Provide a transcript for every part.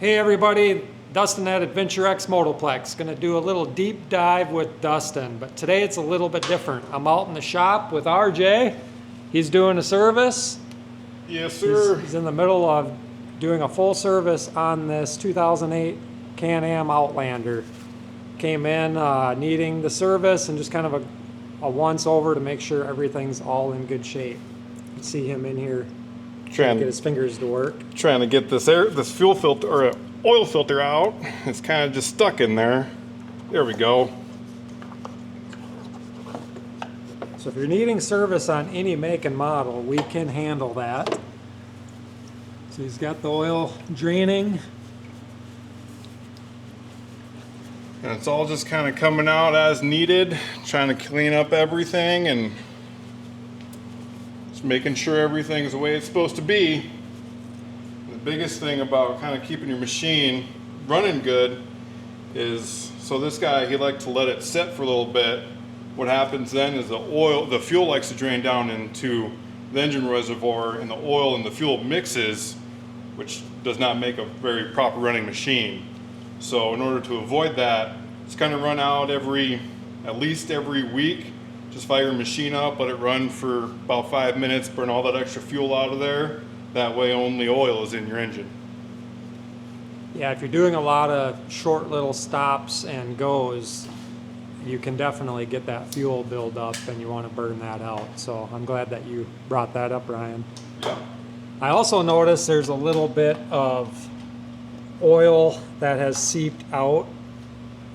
Hey everybody, Dustin at Adventure X Motoplex. Going to do a little deep dive with Dustin, but today it's a little bit different. I'm out in the shop with RJ. He's doing a service. Yes, sir. He's in the middle of doing a full service on this 2008 Can-Am Outlander. Came in needing the service and just kind of a once over to make sure everything's all in good shape. You can see him in here trying to get his fingers to work. Trying to get this fuel filter or oil filter out. It's kind of just stuck in there. There we go. So if you're needing service on any make and model, we can handle that. So he's got the oil draining. And it's all just kind of coming out as needed, trying to clean up everything and just making sure everything's the way it's supposed to be. The biggest thing about kind of keeping your machine running good is, so this guy, he liked to let it set for a little bit. What happens then is the fuel likes to drain down into the engine reservoir, and the oil and the fuel mixes, which does not make a very proper running machine. So in order to avoid that, just kind of run out at least every week. Just fire your machine up, let it run for about 5 minutes, burn all that extra fuel out of there. That way only oil is in your engine. Yeah, if you're doing a lot of short little stops and goes, you can definitely get that fuel build up and you want to burn that out. So I'm glad that you brought that up, Ryan. Yeah. I also noticed there's a little bit of oil that has seeped out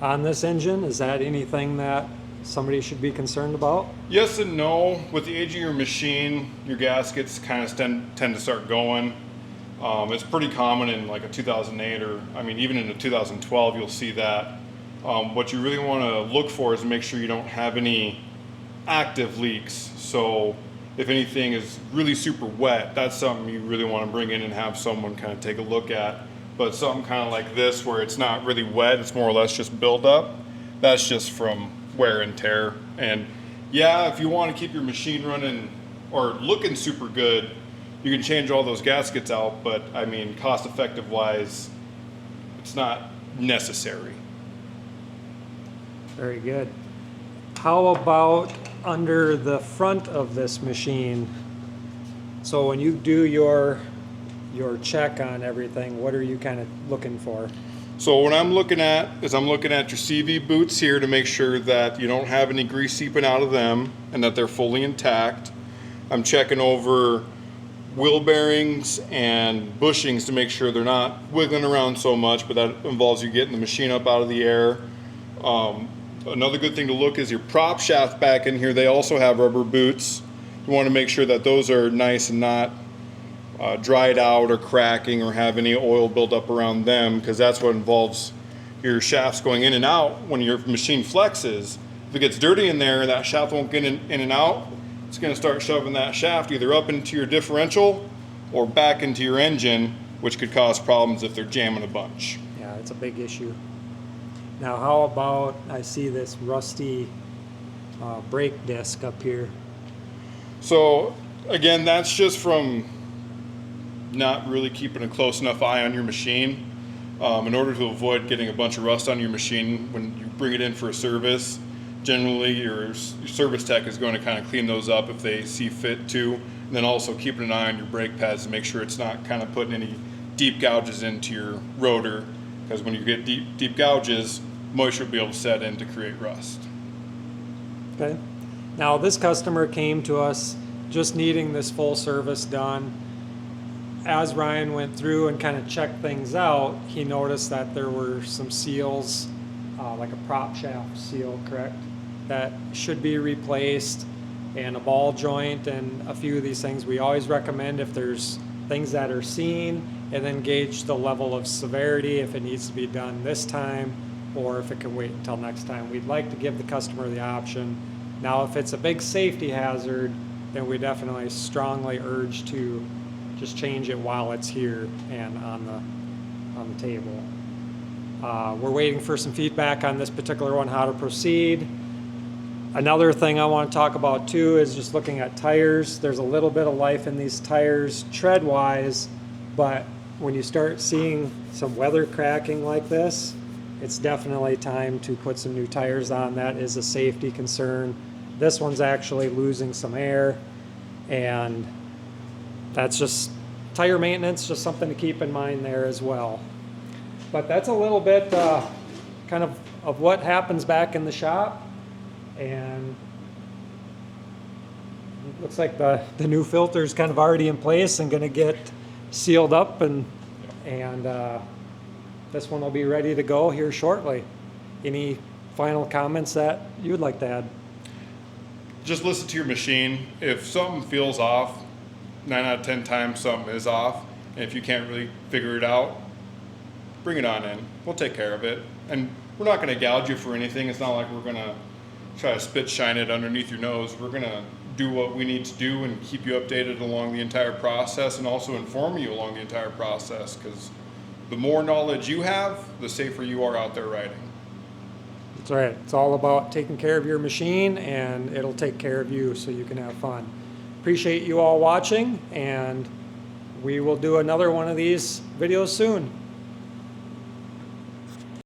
on this engine. Is that anything that somebody should be concerned about? Yes and no. With the age of your machine, your gaskets kind of tend to start going. It's pretty common in like a 2008 or, I mean, even in a 2012, you'll see that. What you really want to look for is make sure you don't have any active leaks. So if anything is really super wet, that's something you really want to bring in and have someone kind of take a look at. But something kind of like this where it's not really wet, it's more or less just buildup, that's just from wear and tear. And yeah, if you want to keep your machine running or looking super good, you can change all those gaskets out, but I mean, cost effective wise, it's not necessary. Very good. How about under the front of this machine? So when you do your check on everything, what are you kind of looking for? So what I'm looking at is I'm looking at your CV boots here to make sure that you don't have any grease seeping out of them and that they're fully intact. I'm checking over wheel bearings and bushings to make sure they're not wiggling around so much, but that involves you getting the machine up out of the air. Another good thing to look is your prop shaft back in here. They also have rubber boots. You want to make sure that those are nice and not dried out or cracking or have any oil build up around them, because that's what involves your shafts going in and out when your machine flexes. If it gets dirty in there and that shaft won't get in and out, it's going to start shoving that shaft either up into your differential or back into your engine, which could cause problems if they're jamming a bunch. Yeah, it's a big issue. Now how about, I see this rusty brake disc up here. So again, that's just from not really keeping a close enough eye on your machine. In order to avoid getting a bunch of rust on your machine when you bring it in for a service, generally your service tech is going to kind of clean those up if they see fit to, and then also keeping an eye on your brake pads to make sure it's not kind of putting any deep gouges into your rotor, because when you get deep gouges, moisture will be able to set in to create rust. Okay. Now this customer came to us just needing this full service done. As Ryan went through and kind of checked things out, he noticed that there were some seals, like a prop shaft seal, correct, that should be replaced, and a ball joint and a few of these things. We always recommend, if there's things that are seen, and then gauge the level of severity, if it needs to be done this time or if it can wait until next time. We'd like to give the customer the option. Now if it's a big safety hazard, then we definitely strongly urge to just change it while it's here and on the table. We're waiting for some feedback on this particular one, how to proceed. Another thing I want to talk about too is just looking at tires. There's a little bit of life in these tires tread-wise, but when you start seeing some weather cracking like this, it's definitely time to put some new tires on. That is a safety concern. This one's actually losing some air, and that's just tire maintenance, just something to keep in mind there as well. But that's a little bit kind of what happens back in the shop, and it looks like the new filter is kind of already in place and going to get sealed up, and this one will be ready to go here shortly. Any final comments that you would like to add? Just listen to your machine. If something feels off, 9 out of 10 times something is off. And if you can't really figure it out, bring it on in. We'll take care of it. And we're not going to gouge you for anything. It's not like we're going to try to spit shine it underneath your nose. We're going to do what we need to do and keep you updated along the entire process, and also inform you along the entire process, because the more knowledge you have, the safer you are out there riding. That's right. It's all about taking care of your machine, and it'll take care of you so you can have fun. Appreciate you all watching, and we will do another one of these videos soon.